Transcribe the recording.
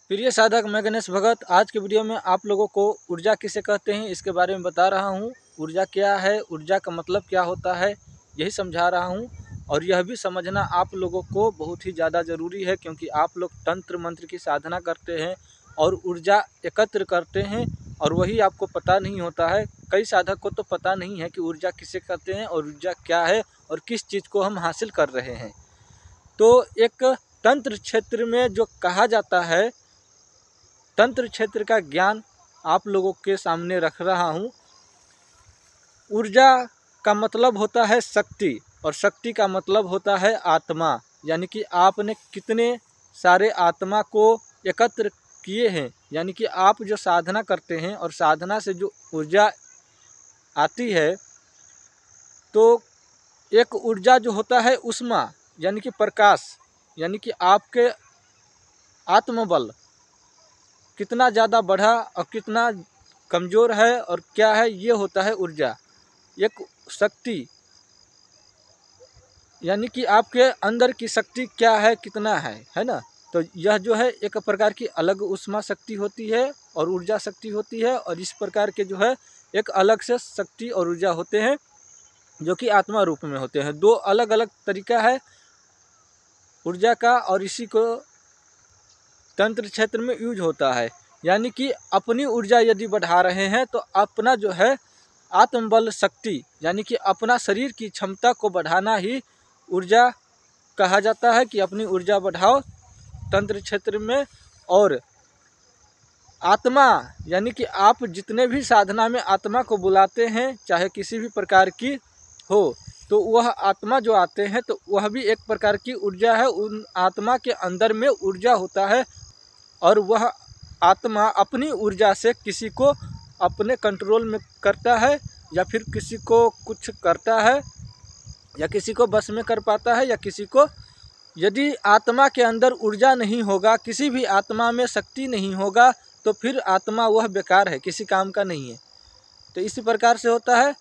प्रिय साधक, मैं गणेश भगत आज के वीडियो में आप लोगों को ऊर्जा किसे कहते हैं इसके बारे में बता रहा हूं। ऊर्जा क्या है, ऊर्जा का मतलब क्या होता है, यही समझा रहा हूं। और यह भी समझना आप लोगों को बहुत ही ज़्यादा ज़रूरी है, क्योंकि आप लोग तंत्र मंत्र की साधना करते हैं और ऊर्जा एकत्र करते हैं और वही आपको पता नहीं होता है। कई साधक को तो पता नहीं है कि ऊर्जा किसे कहते हैं और ऊर्जा क्या है और किस चीज़ को हम हासिल कर रहे हैं। तो एक तंत्र क्षेत्र में जो कहा जाता है, तंत्र क्षेत्र का ज्ञान आप लोगों के सामने रख रहा हूँ। ऊर्जा का मतलब होता है शक्ति और शक्ति का मतलब होता है आत्मा, यानी कि आपने कितने सारे आत्मा को एकत्र किए हैं। यानी कि आप जो साधना करते हैं और साधना से जो ऊर्जा आती है, तो एक ऊर्जा जो होता है ऊष्मा यानी कि प्रकाश, यानी कि आपके आत्मबल कितना ज़्यादा बढ़ा और कितना कमज़ोर है और क्या है, ये होता है ऊर्जा। एक शक्ति यानी कि आपके अंदर की शक्ति क्या है, कितना है ना। तो यह जो है एक प्रकार की अलग ऊष्मा शक्ति होती है और ऊर्जा शक्ति होती है, और इस प्रकार के जो है एक अलग से शक्ति और ऊर्जा होते हैं जो कि आत्मा रूप में होते हैं। दो अलग अलग तरीका है ऊर्जा का और इसी को तंत्र क्षेत्र में यूज होता है। यानी कि अपनी ऊर्जा यदि बढ़ा रहे हैं तो अपना जो है आत्मबल शक्ति यानी कि अपना शरीर की क्षमता को बढ़ाना ही ऊर्जा कहा जाता है कि अपनी ऊर्जा बढ़ाओ तंत्र क्षेत्र में। और आत्मा यानी कि आप जितने भी साधना में आत्मा को बुलाते हैं, चाहे किसी भी प्रकार की हो, तो वह आत्मा जो आते हैं तो वह भी एक प्रकार की ऊर्जा है। उन आत्मा के अंदर में ऊर्जा होता है और वह आत्मा अपनी ऊर्जा से किसी को अपने कंट्रोल में करता है या फिर किसी को कुछ करता है या किसी को बस में कर पाता है या किसी को। यदि आत्मा के अंदर ऊर्जा नहीं होगा, किसी भी आत्मा में शक्ति नहीं होगा, तो फिर आत्मा वह बेकार है, किसी काम का नहीं है। तो इसी प्रकार से होता है